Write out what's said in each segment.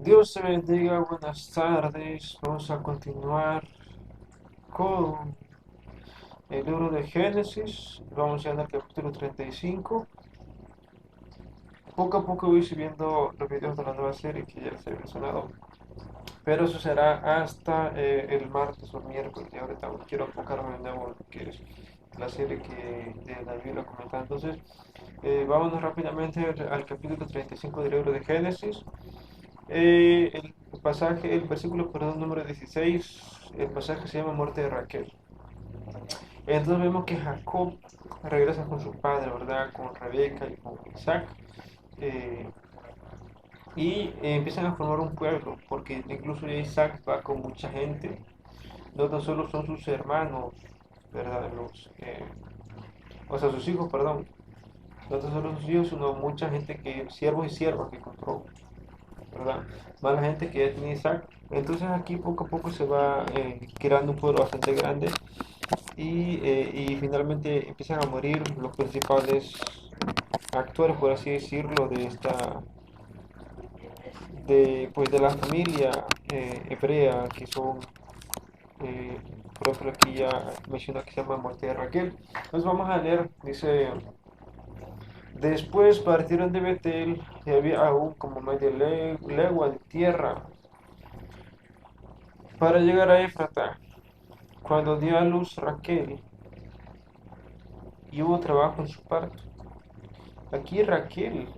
Dios te bendiga, buenas tardes. Vamos a continuar con el libro de Génesis. Vamos ya en el capítulo 35. Poco a poco voy subiendo los videos de la nueva serie que ya les he mencionado, pero eso será hasta el martes o miércoles. Y ahorita quiero enfocarme de nuevo en lo que es la serie que de David lo comentaba. Entonces, vámonos rápidamente al capítulo 35 del libro de Génesis. El pasaje, el versículo, perdón, número 16, el pasaje se llama muerte de Raquel. Entonces vemos que Jacob regresa con su padre, ¿verdad? Con Rebeca y con Isaac. eh, Empiezan a formar un pueblo, porque incluso ya Isaac va con mucha gente. No tan solo son sus hermanos, ¿verdad? O sea, sus hijos, perdón. No tan solo sus hijos, sino mucha gente que, siervos y siervas que encontró, ¿verdad? Más la gente que ya tenía Isaac. Entonces aquí poco a poco se va creando un pueblo bastante grande y finalmente empiezan a morir los principales actores, por así decirlo, pues de la familia hebrea, que son, eh, por ejemplo, aquí ya menciona que se llama muerte de Raquel. Entonces vamos a leer, dice, después partieron de Betel y había aún como media legua de tierra para llegar a Éfrata. Cuando dio a luz Raquel y hubo trabajo en su parto. Aquí Raquel,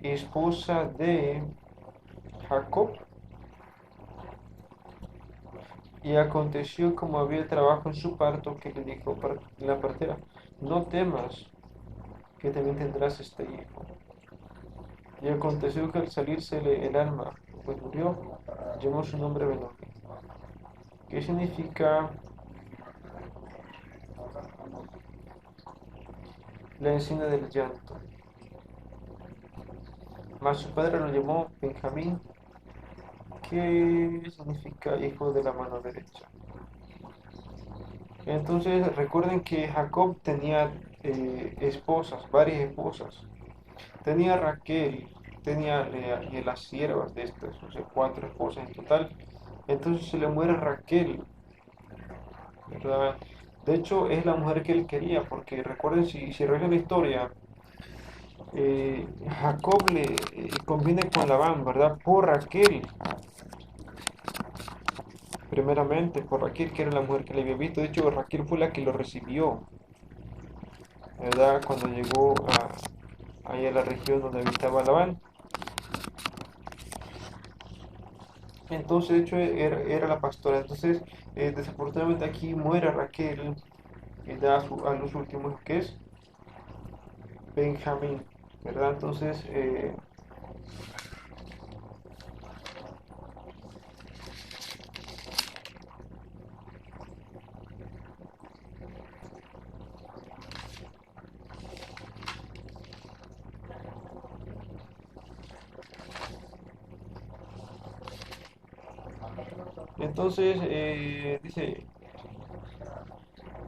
esposa de Jacob, y aconteció como había trabajo en su parto que le dijo la partera, no temas, que también tendrás este hijo. Y aconteció que al salírsele el alma, pues murió, llamó su nombre Benoni, que significa la encina del llanto. Mas su padre lo llamó Benjamín, que significa hijo de la mano derecha. Entonces recuerden que Jacob tenía esposas, varias esposas. Tenía Raquel, tenía Lea y las siervas de estas, o sea, cuatro esposas en total. Entonces se le muere Raquel, ¿verdad? De hecho, es la mujer que él quería, porque recuerden, si revisan la historia, Jacob le conviene con Labán, ¿verdad? Por Raquel, primeramente, por Raquel, que era la mujer que le había visto. De hecho, Raquel fue la que lo recibió, ¿verdad? Cuando llegó ahí a la región donde habitaba Labán. Entonces, de hecho, era la pastora. Entonces, desafortunadamente aquí muere Raquel y da a los últimos, que es Benjamín, ¿verdad?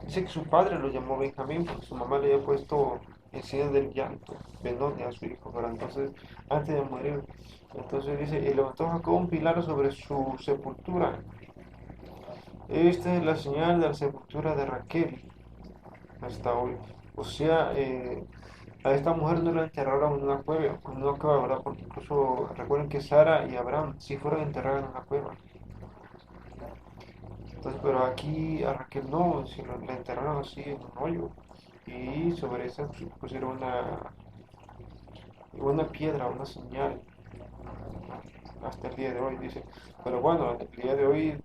Dice que su padre lo llamó Benjamín porque su mamá le había puesto encina del llanto, Benoni a su hijo, ¿verdad? Entonces, antes de morir, entonces dice, y levantó Jacob un pilar sobre su sepultura. Esta es la señal de la sepultura de Raquel hasta hoy. O sea, a esta mujer no la enterraron en una cueva, ¿verdad? Porque incluso recuerden que Sara y Abraham sí fueron enterrados en una cueva. Entonces, pero aquí a Raquel no, sino la enterraron así en un hoyo. Y sobre esa pusieron una piedra, una señal, hasta el día de hoy, dice. Pero bueno, el día de hoy,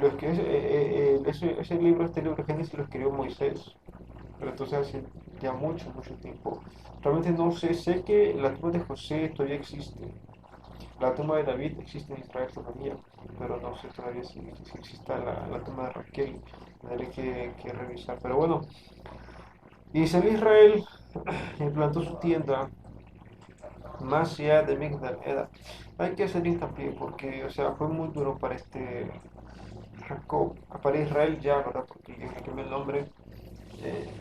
los que ese libro, este libro de Génesis lo escribió Moisés, pero entonces hace ya mucho, mucho tiempo. Realmente no sé, sé que la tumba de José todavía existe, la tumba de David existe en Israel todavía, pero no sé todavía si existe la tumba de Raquel, tendré que revisar. Pero bueno, y salió Israel, implantó su tienda más allá de Migdal Eda. Hay que hacer hincapié porque, o sea, fue muy duro para Jacob, para Israel ya, ¿verdad? Porque le cambió el nombre.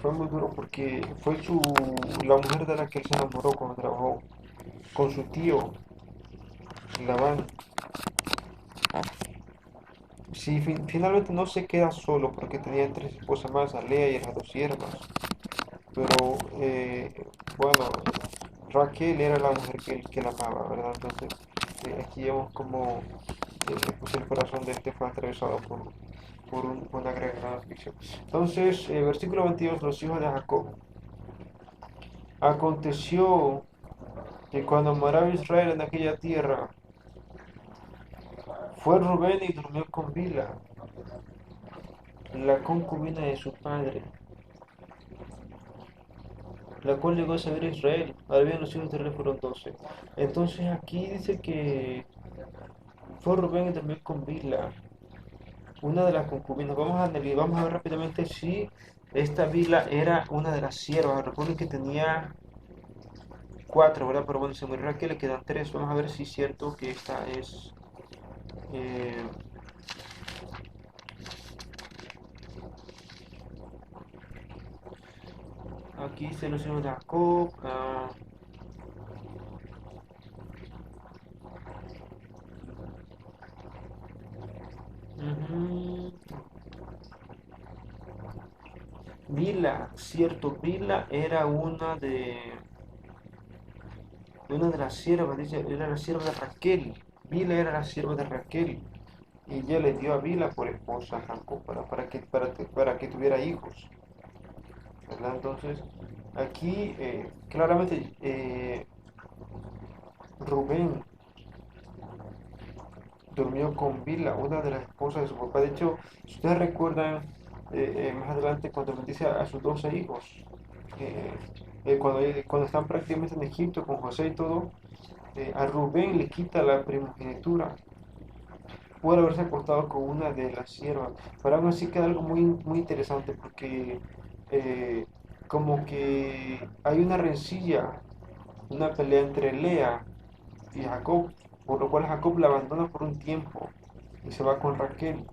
Fue muy duro porque fue la mujer de la que él se enamoró cuando trabajó con su tío. Labán, sí, finalmente no se queda solo porque tenía tres esposas más, a Lea y a las dos siervas. Pero bueno, Raquel era la mujer que él amaba, ¿verdad? Entonces aquí vemos como pues el corazón de este fue atravesado por una gran aflicción. Entonces, versículo 22, los hijos de Jacob. Aconteció que cuando moraba Israel en aquella tierra, fue Rubén y durmió con Bila, la concubina de su padre, la cual llegó a saber Israel. Ahora bien, los hijos de Israel fueron 12. Entonces aquí dice que fue Rubén y durmió con Bila, una de las concubinas. Vamos a analizar, vamos a ver rápidamente si esta Bila era una de las siervas. Recuerden que tenía cuatro, ¿verdad? Pero bueno, se murió Raquel, le quedan tres. Vamos a ver si es cierto que esta es... eh, aquí se los hijos de Jacob. Ujú. Bila, cierto, Bila era una de las siervas, dice, era la sierva de Raquel. Bila era la sierva de Raquel. Y ella le dio a Bila por esposa a Jacob para que tuviera hijos, ¿verdad? Entonces, aquí claramente Rubén durmió con Bila, una de las esposas de su papá. De hecho, si ustedes recuerdan más adelante cuando bendice a sus 12 hijos, eh, cuando están prácticamente en Egipto con José y todo, a Rubén le quita la primogenitura por haberse acostado con una de las siervas. Pero aún así queda algo muy interesante porque eh, como que hay una rencilla, una pelea entre Lea y Jacob, por lo cual Jacob la abandona por un tiempo y se va con Raquel.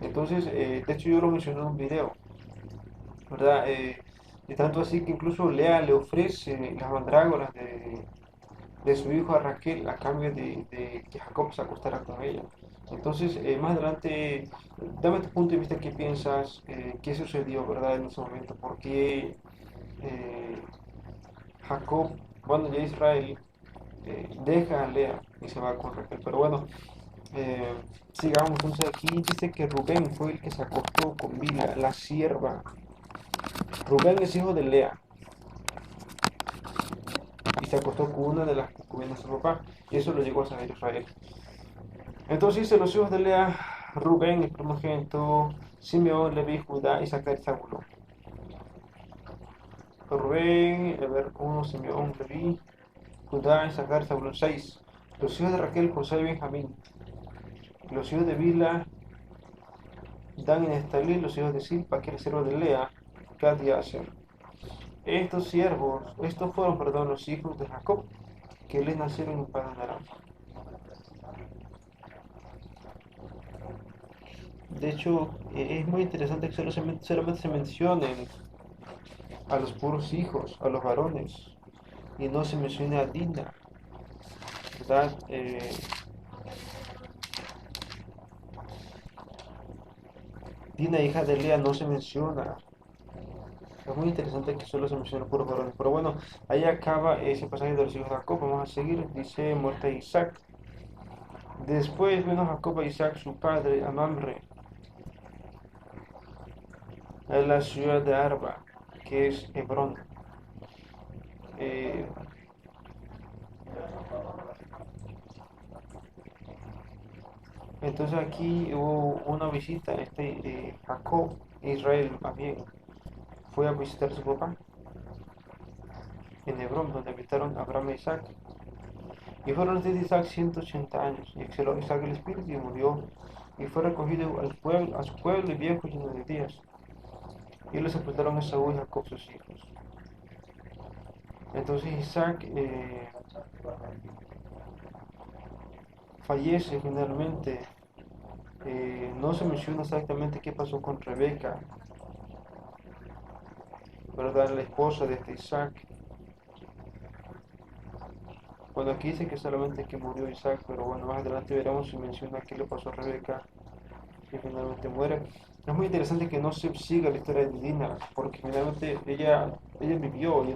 Entonces, de hecho yo lo mencioné en un video, ¿verdad? Y tanto así que incluso Lea le ofrece las mandrágoras de su hijo a Raquel a cambio de que Jacob se acostara con ella. Entonces, más adelante, dame tu punto de vista, qué piensas, qué sucedió, ¿verdad? En ese momento, por qué eh, Jacob, bueno, ya Israel, deja a Lea y se va con Raquel. Pero bueno, eh, sigamos, entonces aquí dice que Rubén fue el que se acostó con Bila, la sierva. Rubén es hijo de Lea y se acostó con una de las concubinas de su papá, y eso lo llegó a saber Israel. Entonces dice los hijos de Lea, Rubén, el primogénito, Simeón, Leví, Judá, Isaacar y Zabulón. Rubén, a ver, 1, Simeón, Leví, Judá, Isaacar, Zabulón, 6. Los hijos de Raquel, José y Benjamín. Los hijos de Bila, Dan y Neftalí. Los hijos de Silpa, que era siervo de Lea, Gad y Aser. Estos fueron, perdón, los hijos de Jacob, que les nacieron en Padán Aram. De hecho, es muy interesante que solamente se mencionen a los puros hijos, a los varones, y no se menciona a Dina, ¿verdad? Dina, hija de Lea, no se menciona. Es muy interesante que solo se menciona a puros varones. Pero bueno, ahí acaba ese pasaje de los hijos de Jacob. Vamos a seguir. Dice muerte de Isaac. Después vino Jacob a Isaac, su padre, a Mamre, a la ciudad de Arba, que es Hebrón. Eh, entonces aquí hubo una visita. Jacob, Israel más bien, fue a visitar a su papá en Hebrón, donde habitaron Abraham e Isaac. Y fueron los días de Isaac 180 años, y exhaló Isaac el espíritu y murió, y fue recogido a su pueblo y viejo lleno de días. Y lo sepultaron a Esaú y Jacob sus hijos. Entonces Isaac fallece finalmente. No se menciona exactamente qué pasó con Rebeca, ¿verdad? La esposa de este Isaac. Bueno, aquí dice que solamente que murió Isaac, pero bueno, más adelante veremos si menciona qué le pasó a Rebeca y finalmente muere. Es muy interesante que no se siga la historia de Dina, porque finalmente ella vivió, ella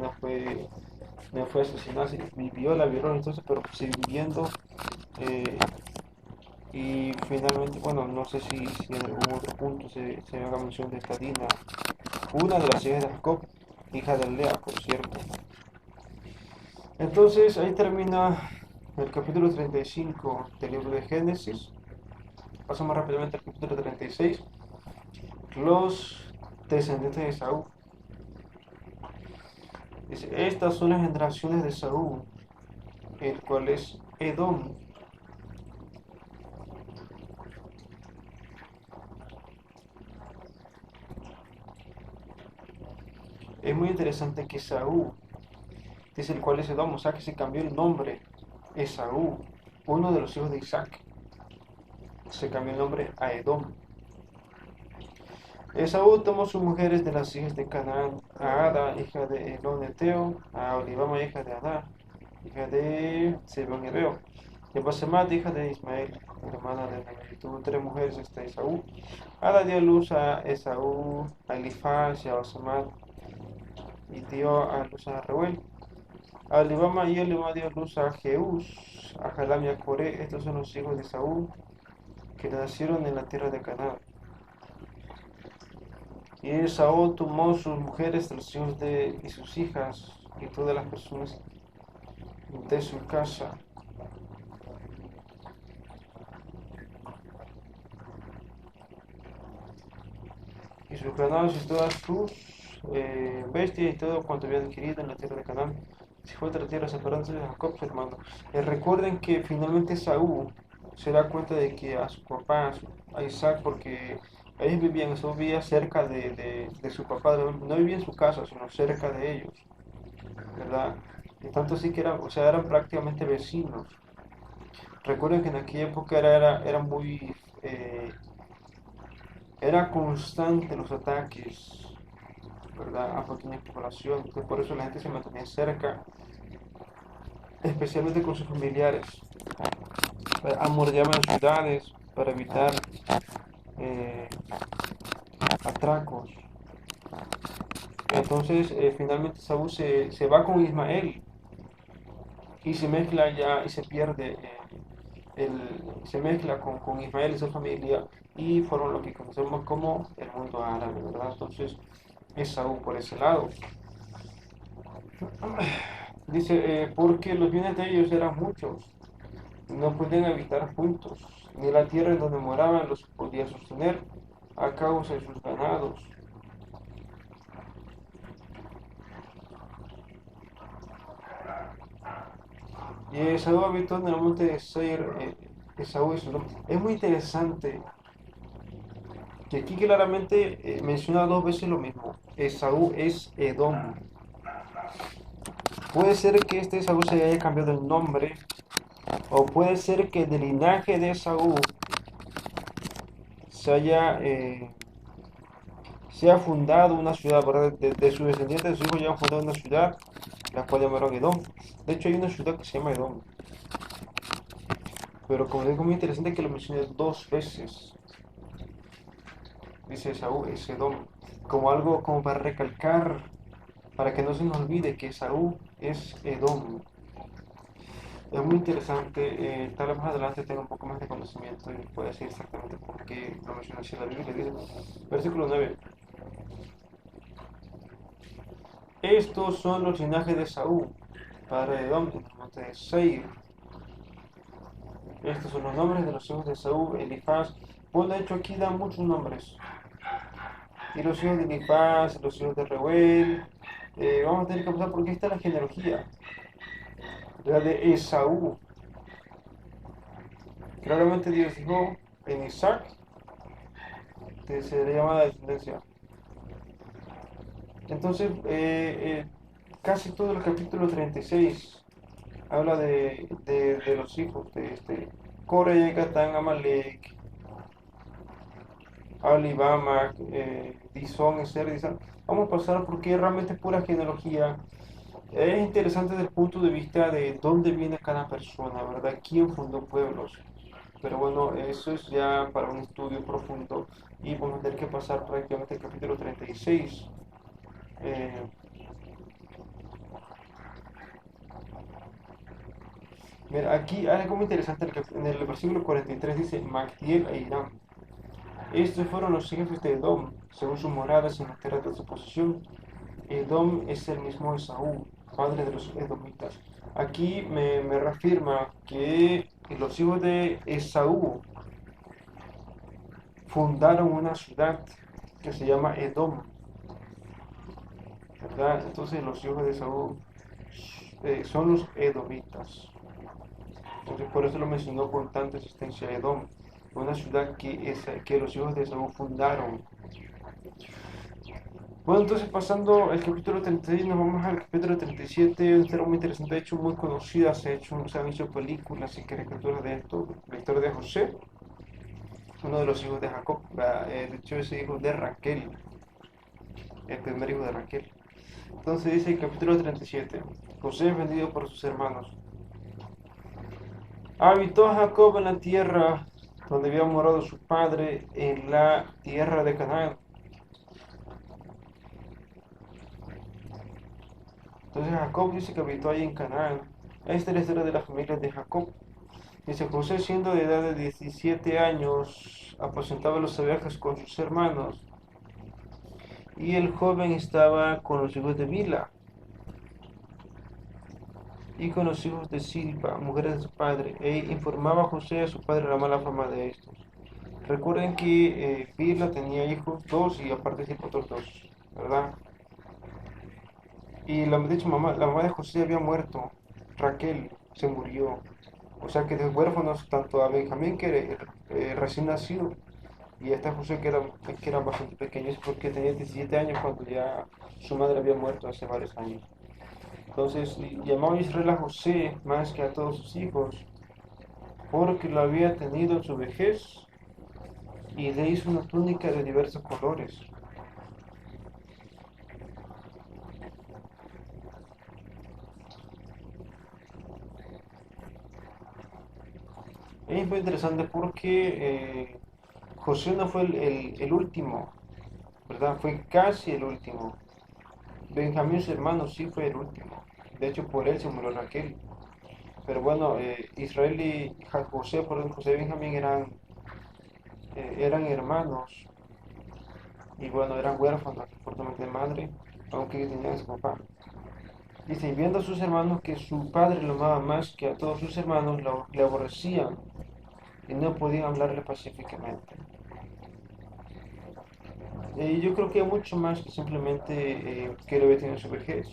no fue asesinada, vivió la violencia, entonces, pero siguió viviendo. eh, y finalmente, bueno, no sé si en algún otro punto se haga mención de esta Dina, una de las hijas de Jacob, hija de Lea, por cierto. Entonces ahí termina el capítulo 35 del libro de Génesis. Pasamos rápidamente al capítulo 36. Los descendientes de Saúl. Dice, estas son las generaciones de Saúl, el cual es Edom. Es muy interesante que Saúl, dice el cual es Edom, o sea que se cambió el nombre. Esaú, uno de los hijos de Isaac, se cambió el nombre a Edom. Esaú tomó sus mujeres de las hijas de Canaán, a Ada, hija de Eloneteo, a Olivama, hija de Aná, hija de Sebón Hebeo, y a Basemat, hija de Ismael, hermana de Nené. Tuvo tres mujeres hasta Esaú. Ada dio luz a Esaú, a Elifaz y a Basemat, y dio a luz a Reuel. A Olivama y Olivama dio luz a Jeús, a Jalam y a Coré. Estos son los hijos de Esaú que nacieron en la tierra de Canaán. Y Esaú tomó sus mujeres de los hijos y sus hijas y todas las personas de su casa. Y sus ganados y todas sus bestias y todo cuanto había adquirido en la tierra de Canaán. Si fue otra tierra separándose de Jacob, su hermano. Recuerden que finalmente Saúl se da cuenta de que a su papá, a Isaac, porque ellos vivían, Saúl vivía cerca de su papá, no vivía en su casa, sino cerca de ellos, ¿verdad? Y tanto así que o sea, eran prácticamente vecinos. Recuerden que en aquella época era muy, era constante los ataques, ¿verdad? A pequeña población, entonces por eso la gente se mantenía cerca, especialmente con sus familiares. Amordeaban ciudades para evitar eh, atracos. Entonces, finalmente Saúl se va con Ismael y se mezcla ya y se pierde, se mezcla con Ismael y su familia y fueron lo que conocemos como el mundo árabe, ¿verdad? Entonces, es Saúl por ese lado. Dice, porque los bienes de ellos eran muchos, no podían habitar juntos, ni la tierra en donde moraban los podía sostener a causa de sus ganados. Y Esaú habitó en el monte de Seir, Esaú y su nombre. Es muy interesante que aquí claramente menciona dos veces lo mismo. Esaú es Edom. Puede ser que este Esaú se haya cambiado el nombre, o puede ser que del linaje de Esaú se ha fundado una ciudad, ¿verdad? De sus descendientes, de sus hijos ya han fundado una ciudad, la cual llamaron Edom. De hecho, hay una ciudad que se llama Edom. Pero como digo, muy interesante que lo mencione dos veces. Dice Esaú es Edom. Como algo como para recalcar, para que no se nos olvide que Esaú es Edom. Es muy interesante, tal vez más adelante tenga un poco más de conocimiento y pueda decir exactamente por qué lo menciona así en la Biblia. Dice, versículo 9. Estos son los linajes de Saúl, padre de Edom, en el monte de Seir. Estos son los nombres de los hijos de Saúl, Elifaz. Bueno, de hecho aquí dan muchos nombres. Y los hijos de Elifaz, los hijos de Reuel. Vamos a tener que pasar porque está la genealogía. La de Esaú. Claramente Dios dijo en Isaac que se le llama la descendencia. Entonces, casi todo el capítulo 36 habla de los hijos de Core, Gatán, Amalek, Alibama, Disón, Eser, Disán. Vamos a pasar porque realmente es pura genealogía Es interesante desde el punto de vista de dónde viene cada persona, ¿verdad? ¿Quién fundó pueblos? Pero bueno, eso es ya para un estudio profundo y vamos a tener que pasar prácticamente al capítulo 36. Eh, Mira, aquí hay algo muy interesante en el versículo 43 dice Magdiel e Irán. Estos fueron los jefes de Edom, según sus moradas en la tierra de su posesión. Edom es el mismo Esaú, padre de los edomitas. Aquí me reafirma que los hijos de Esaú fundaron una ciudad que se llama Edom, ¿verdad? Entonces los hijos de Esaú son los edomitas. Entonces por eso lo mencionó con tanta existencia Edom, una ciudad que los hijos de Esaú fundaron. Bueno, entonces pasando al capítulo 36, nos vamos al capítulo 37, una historia muy interesante, de hecho muy conocida, se han hecho películas y caricaturas de esto, la historia de José, uno de los hijos de Jacob, de hecho es hijo de Raquel, el primer hijo de Raquel. Entonces dice el capítulo 37, José es vendido por sus hermanos. Habitó Jacob en la tierra donde había morado su padre, en la tierra de Canaán. Entonces Jacob dice que habitó ahí en Canaán. Esta es la historia de la familia de Jacob. Dice, José siendo de edad de 17 años, apacentaba las ovejas con sus hermanos, y el joven estaba con los hijos de Bila y con los hijos de Silpa, mujeres de su padre, e informaba a José a su padre la mala fama de estos. Recuerden que Bila tenía hijos, dos, y aparte Silpa otros dos, ¿verdad? Y la mamá de José había muerto, Raquel se murió, o sea que de huérfanos tanto a Benjamín, que era recién nacido, y hasta José, que eran bastante pequeños, porque tenía 17 años cuando ya su madre había muerto hace varios años. Entonces llamó a Israel a José más que a todos sus hijos, porque lo había tenido en su vejez, y le hizo una túnica de diversos colores. Es muy interesante porque José no fue el último, ¿verdad? Fue casi el último. Benjamín, su hermano, sí fue el último. De hecho, por él se murió Raquel. Pero bueno, Israel y José, por José y Benjamín eran hermanos. Y bueno, eran huérfanos por de madre, aunque tenían a su papá. Dice, y viendo a sus hermanos que su padre lo amaba más que a todos sus hermanos, le aborrecían y no podían hablarle pacíficamente. Yo creo que mucho más que simplemente que lo había tenido en su vejez.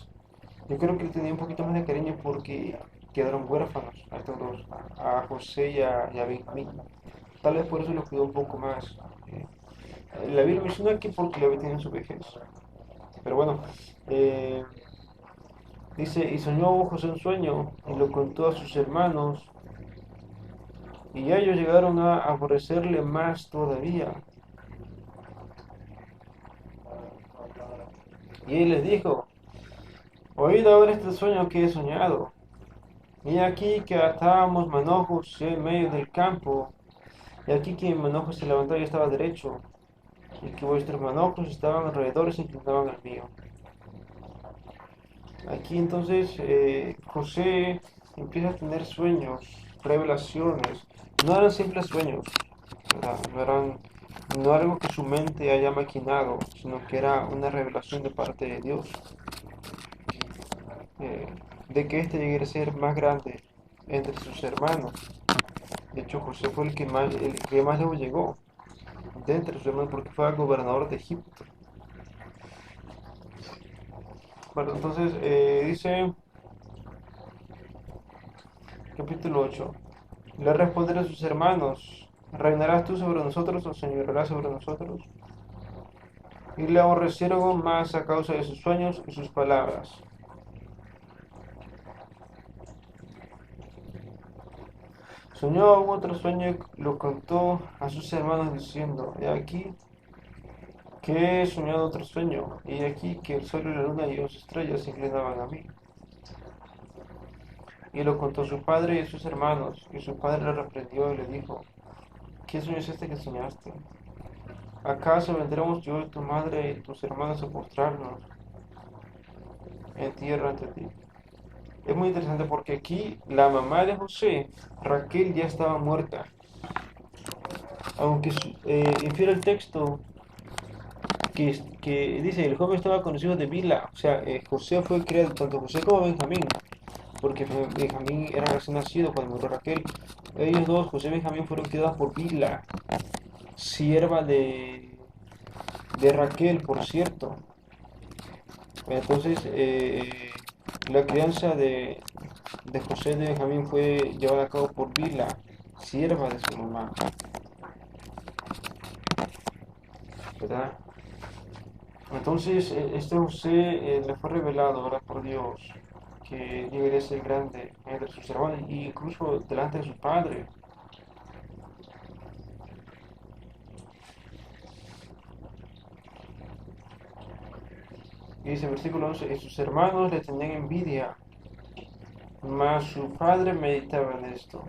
Yo creo que le tenía un poquito más de cariño porque quedaron huérfanos a estos dos, a José y a Benjamín. Tal vez por eso lo cuidó un poco más. Eh, la Biblia menciona que porque lo había tenido en su vejez. Pero bueno, eh, dice, y soñó José un sueño y lo contó a sus hermanos y ellos llegaron a aborrecerle más todavía. Y él les dijo, oíd ahora este sueño que he soñado. Y aquí que atábamos manojos en medio del campo, y aquí que mi manojo se levantó y estaba derecho, y que vuestros manojos estaban alrededor y se inclinaban al mío. Aquí entonces José empieza a tener sueños, revelaciones. No eran simples sueños, ¿verdad? No algo que su mente haya maquinado, sino que era una revelación de parte de Dios, eh, de que éste llegara a ser más grande entre sus hermanos. De hecho, José fue el que más lejos llegó de entre sus hermanos porque fue el gobernador de Egipto. Bueno, entonces dice capítulo 8. Le responderá a sus hermanos, ¿reinarás tú sobre nosotros o señorarás sobre nosotros? Y le aborrecieron más a causa de sus sueños y sus palabras. Soñó aún otro sueño y lo contó a sus hermanos diciendo, he aquí que he soñado otro sueño, y he aquí que el sol y la luna y las estrellas se inclinaban a mí. y lo contó a su padre y a sus hermanos. Y su padre le reprendió y le dijo: ¿Qué sueño es este que soñaste? ¿Acaso vendremos yo y tu madre y tus hermanos a postrarnos en tierra ante ti? Es muy interesante porque aquí la mamá de José, Raquel, ya estaba muerta. Aunque infiere el texto que dice: el joven estaba con los hijos de Bila. O sea, José fue criado, tanto José como Benjamín, porque Benjamín era recién nacido cuando murió Raquel. Ellos dos, José y Benjamín, fueron criados por Bila, sierva de Raquel, por cierto. Entonces, la crianza de José de Benjamín fue llevada a cabo por Bila, sierva de su mamá, ¿verdad? Entonces, este José le fue revelado, ¿verdad? Por Dios, que llegaría a ser grande entre sus hermanos e incluso delante de su padre. Y dice el versículo 11: y sus hermanos le tenían envidia, mas su padre meditaba en esto.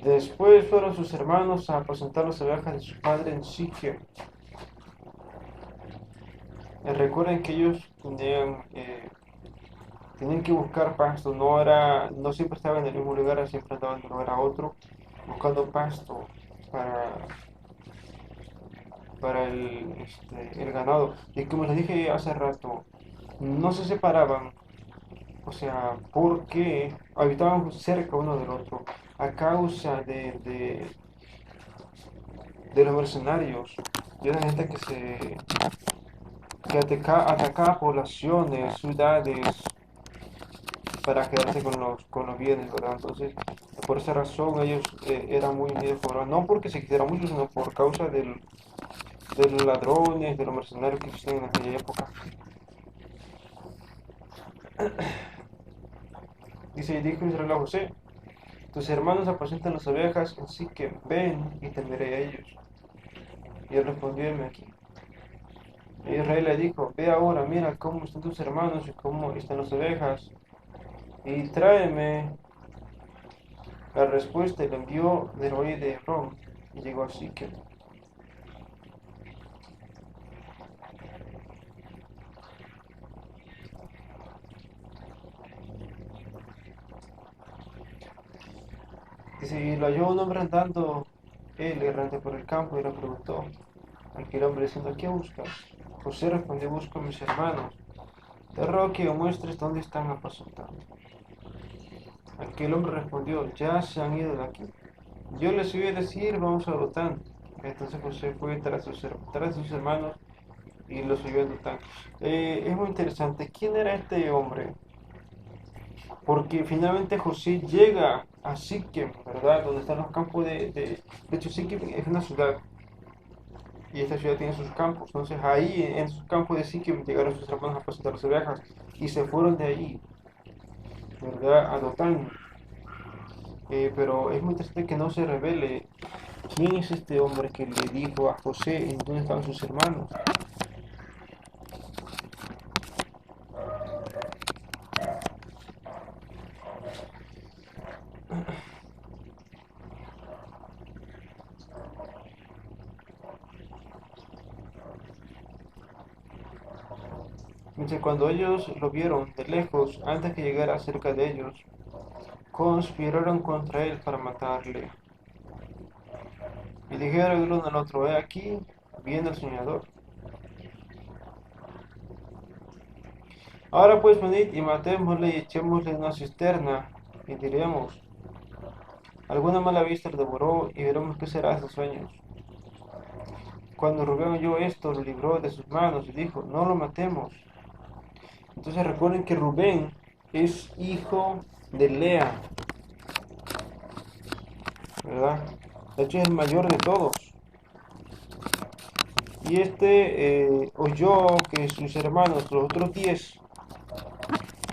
Después fueron sus hermanos a apacentar las ovejas de su padre en Siquem. Recuerden que ellos tenían que buscar pasto, no siempre estaban en el mismo lugar, siempre andaban de un lugar a otro, buscando pasto para, para el ganado. Y como les dije hace rato, no se separaban, o sea, porque habitaban cerca uno del otro, a causa de los mercenarios, de la gente que atacaba poblaciones, ciudades, para quedarse con los bienes, ¿verdad? Entonces, por esa razón ellos eran muy unidos, no porque se quisieran mucho, sino por causa de los ladrones, de los mercenarios que existían en aquella época. Dice: dijo Israel a José: tus hermanos apacentan las ovejas, así que ven y temeré a ellos. Y él respondió: heme aquí. Y Israel le dijo: ve ahora, mira cómo están tus hermanos y cómo están las ovejas, y tráeme la respuesta. Y le envió del valle de Hebrón, y llegó a Siquem. Dice: y lo halló un hombre andando él errante por el campo, y le preguntó aquel hombre diciendo: ¿qué buscas? José respondió: busco a mis hermanos, te ruego que me muestres dónde están apacentando. Aquel hombre respondió: ya se han ido de aquí. Yo les voy a decir: vamos a Dotán. Entonces José fue tras sus hermanos y los subió a Dotán. Es muy interesante. ¿Quién era este hombre? Porque finalmente José llega a Siquem, ¿verdad? Donde están los campos de hecho, Siquem es una ciudad, y esta ciudad tiene sus campos. Entonces ahí, en sus campos de Siquem, llegaron sus hermanos a apacentar las ovejas, y se fueron de ahí, ¿verdad? A Dotán. Pero es muy interesante que no se revele quién es este hombre que le dijo a José en dónde estaban sus hermanos. Entonces, cuando ellos lo vieron de lejos, antes que llegara cerca de ellos, conspiraron contra él para matarle. Y dijeron el uno al otro: he aquí, viene el soñador. Ahora pues venid y matémosle y echémosle en una cisterna, y diremos: alguna mala vista le devoró, y veremos qué será de esos sueños. Cuando Rubén oyó esto, lo libró de sus manos y dijo: no lo matemos. Entonces recuerden que Rubén es hijo de Lea, ¿verdad? De hecho es el mayor de todos. Y oyó que sus hermanos, los otros 10,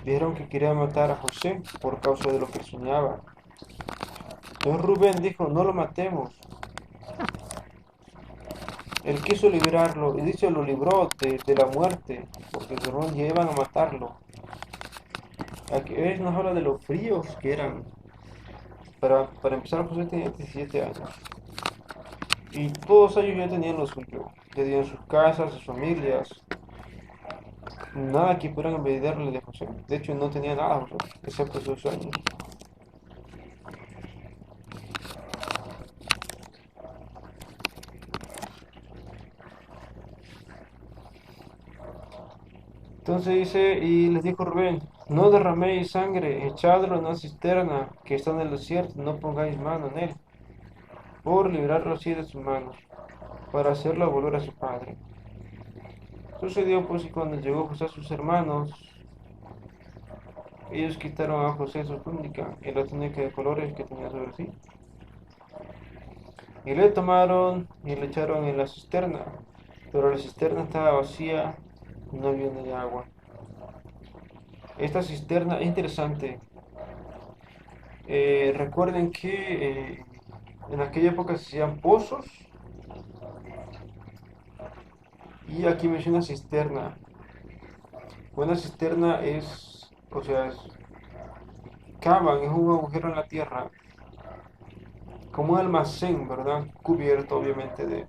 dijeron que querían matar a José por causa de lo que soñaba. Entonces Rubén dijo: no lo matemos, Él quiso liberarlo y dice lo libró de la muerte, porque sus hermanos ya iban a matarlo. Aquí nos habla de lo fríos que eran. Para empezar, José tenía 17 años. Y todos ellos ya tenían lo suyo. Ya tenían sus casas, sus familias. Nada que pudieran envidiarle de José. De hecho, no tenía nada José, excepto sus sueños. Entonces dice, y les dijo Rubén, no derraméis sangre, echadlo en una cisterna que está en el desierto, no pongáis mano en él, por librarlo así de sus manos, para hacerlo volver a su padre. Sucedió pues que cuando llegó José a sus hermanos, ellos quitaron a José su túnica y la túnica de colores que tenía sobre sí, y le tomaron y le echaron en la cisterna, pero la cisterna estaba vacía, no había ni agua. Esta cisterna es interesante. Recuerden que en aquella época se hacían pozos y aquí menciona cisterna. Una cisterna es, o sea, cavan, es un agujero en la tierra, como un almacén, ¿verdad? Cubierto obviamente de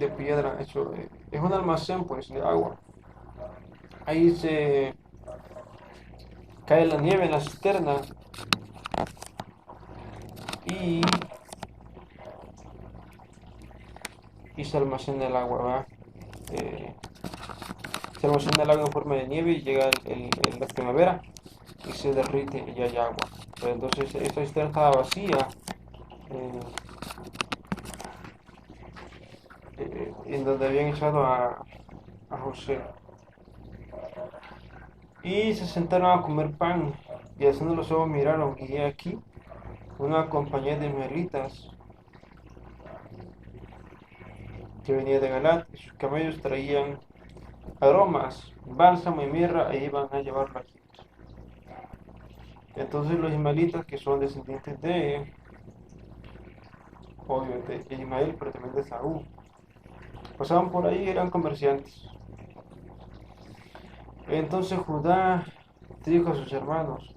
piedra, hecho, es un almacén pues de agua. Ahí se cae la nieve en la cisterna y, y se almacena el agua, ¿verdad? Eh, Se almacena el agua en forma de nieve y llega la primavera y se derrite y hay agua. Pero entonces esta cisterna estaba vacía, eh, en donde habían echado a José. Y se sentaron a comer pan y haciendo los ojos miraron y he aquí una compañía de israelitas que venía de Galat y sus camellos traían aromas, bálsamo y mirra e iban a llevarlo a Egipto. Entonces los ismaelitas, que son descendientes de, obviamente, de Ismael, pero también de Saúl, pasaban por ahí y eran comerciantes. Entonces Judá dijo a sus hermanos,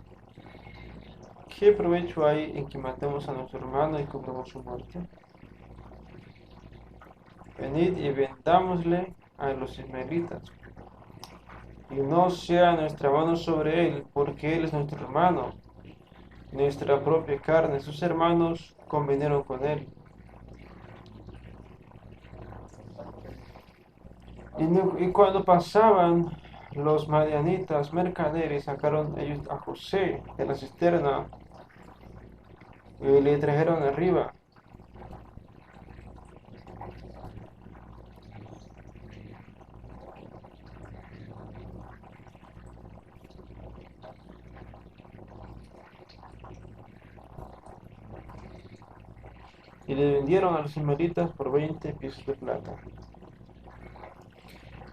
¿qué provecho hay en que matemos a nuestro hermano y cubramos su muerte? Venid y vendámosle a los ismaelitas, y no sea nuestra mano sobre él, porque él es nuestro hermano, nuestra propia carne. Sus hermanos convinieron con él. Y cuando pasaban los madianitas mercaderes, sacaron ellos a José de la cisterna y le trajeron arriba. Y le vendieron a los ismaelitas por 20 piezas de plata.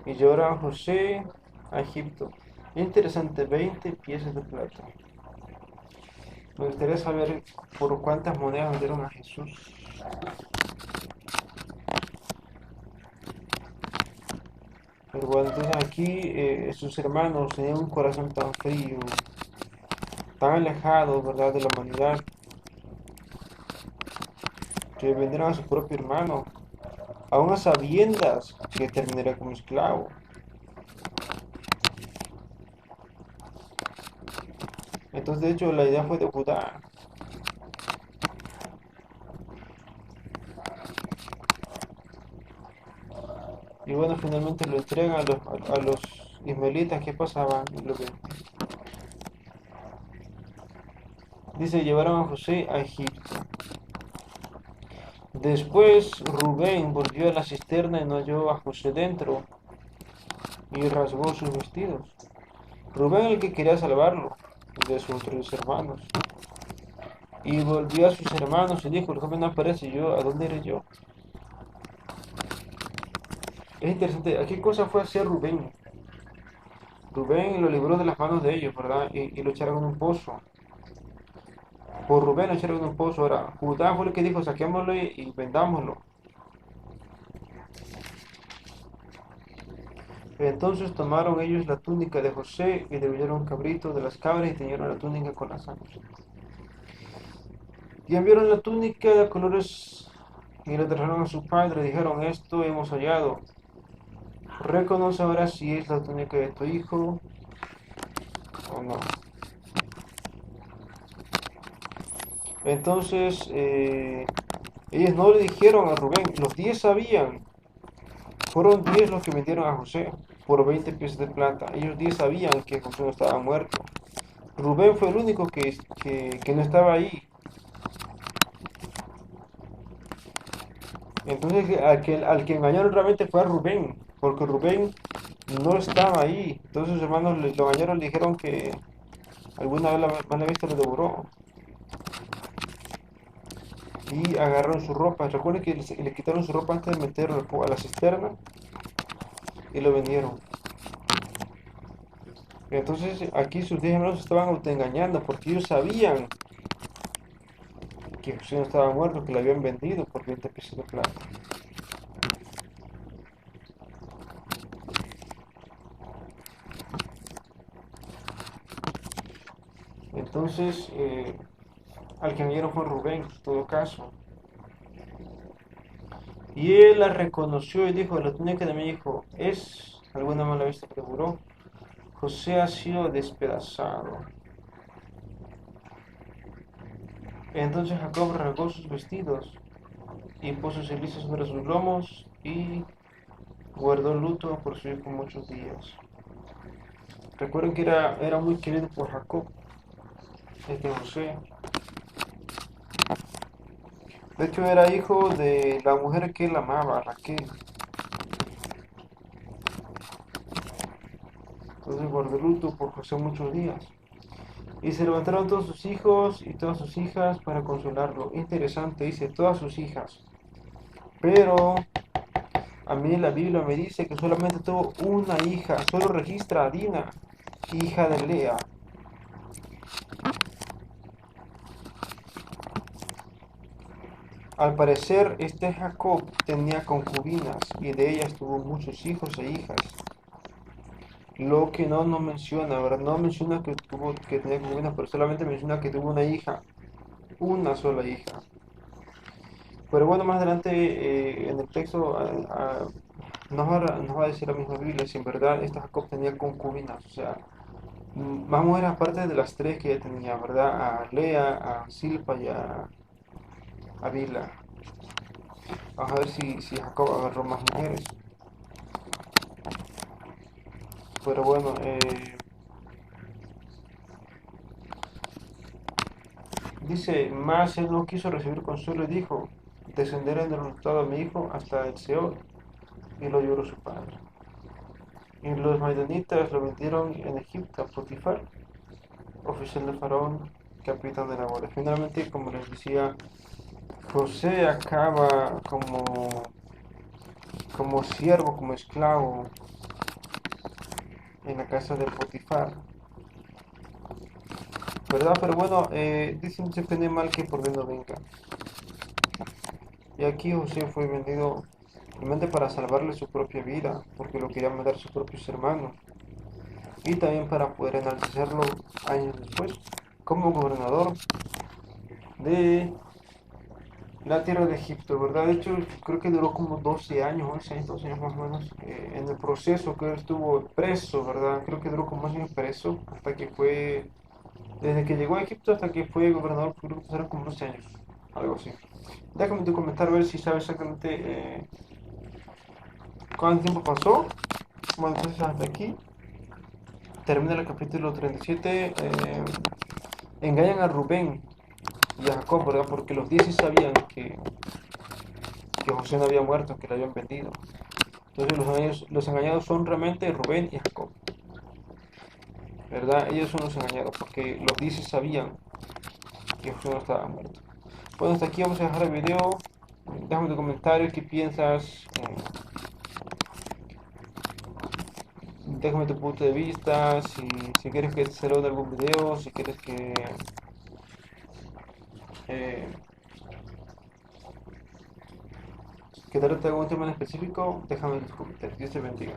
Y llevaron a José a Egipto. Interesante, 20 piezas de plata. Me gustaría saber por cuántas monedas vendieron a Jesús. Pero bueno, entonces aquí sus hermanos tenían un corazón tan frío, tan alejado, ¿verdad?, de la humanidad, que vendieron a su propio hermano, aún a sabiendas que terminaría como esclavo. Entonces, de hecho, la idea fue de Judá. Y bueno, finalmente lo entregan a los ismaelitas que pasaban y lo ven. Dice, llevaron a José a Egipto. Después Rubén volvió a la cisterna y no halló a José dentro y rasgó sus vestidos. Rubén el que quería salvarlo de sus otros hermanos. Y volvió a sus hermanos y dijo, el joven no aparece, yo, ¿a dónde iré yo? Es interesante, ¿a qué cosa fue hacer Rubén? Rubén lo libró de las manos de ellos, ¿verdad? Y lo echaron en un pozo. Por Rubén lo echaron en un pozo. Ahora, Judá fue el que dijo, saquémoslo y vendámoslo. Entonces tomaron ellos la túnica de José y degollaron un cabrito de las cabras y teñieron la túnica con la sangre. Y enviaron la túnica de colores y le trajeron a su padre. Dijeron: esto hemos hallado. Reconoce ahora si es la túnica de tu hijo o no. Entonces ellos no le dijeron a Rubén. Los 10 sabían. Fueron 10 los que vendieron a José por 20 piezas de plata. Ellos 10 sabían que José no estaba muerto. Rubén fue el único que no estaba ahí. Entonces al que engañaron realmente fue a Rubén, porque Rubén no estaba ahí. Entonces sus hermanos lo engañaron, le dijeron que alguna vez la mala vista lo devoró. Y agarraron su ropa. Recuerden que le quitaron su ropa antes de meterlo a la cisterna y lo vendieron. Entonces aquí sus 10 hermanos estaban autoengañando porque ellos sabían que José no estaba muerto, que lo habían vendido por 20 piezas de plata. Entonces, al que engañaron fue Rubén, en todo caso. Y él la reconoció y dijo: la túnica de mi hijo es alguna mala vista que juró. José ha sido despedazado. Entonces Jacob rasgó sus vestidos y puso ceniza sobre sus lomos y guardó luto por su hijo muchos días. Recuerden que era muy querido por Jacob, este José. De hecho, era hijo de la mujer que él amaba, Raquel. Entonces guardó luto por José muchos días. Y se levantaron todos sus hijos y todas sus hijas para consolarlo. Interesante, dice todas sus hijas. Pero a mí la Biblia me dice que solamente tuvo una hija. Solo registra a Dina, hija de Lea. Al parecer, este Jacob tenía concubinas y de ellas tuvo muchos hijos e hijas. Lo que no menciona, ¿verdad? No menciona que tenía concubinas, pero solamente menciona que tuvo una hija, una sola hija. Pero bueno, más adelante en el texto nos va a decir la misma Biblia si en verdad este Jacob tenía concubinas, o sea, más mujeres aparte de las tres que ella tenía, ¿verdad? A Lea, a Silpa y a Bila. Vamos a ver si Jacob agarró más mujeres. Pero bueno, dice: más él no quiso recibir consuelo y dijo: descenderé en el resultado de mi hijo hasta el Seol. Y lo lloró su padre. Y los madianitas lo vendieron en Egipto a Potifar, oficial de Faraón, capitán de la guardia. Finalmente, como les decía, José acaba como siervo, como esclavo en la casa de Potifar, ¿verdad? Pero bueno, dicen siempre no hay mal que por bien no venga. Y aquí José fue vendido realmente para salvarle su propia vida, porque lo querían matar sus propios hermanos, y también para poder enaltecerlo años después como gobernador de la tierra de Egipto, ¿verdad? De hecho, creo que duró como 12 años, 11 años, 12 años más o menos, en el proceso que él estuvo preso, ¿verdad? Creo que duró como 11 años preso, hasta que fue, desde que llegó a Egipto hasta que fue gobernador, creo que pasaron como 12 años, algo así. Déjame tu comentario a ver si sabes exactamente cuánto tiempo pasó. Bueno, entonces hasta aquí termina el capítulo 37. Engañan a Rubén y a Jacob, ¿verdad? Porque los 10 sí sabían que José no había muerto, que lo habían vendido. Entonces los engañados son realmente Rubén y Jacob, ¿verdad? Ellos son los engañados porque los 10 sabían que José no estaba muerto. Bueno, hasta aquí vamos a dejar el video. Déjame tu comentario, qué piensas. Déjame tu punto de vista, si quieres que se lo de algún video, si quieres eh, que trate algún tema en específico, déjame en los comentarios. Dios te bendiga.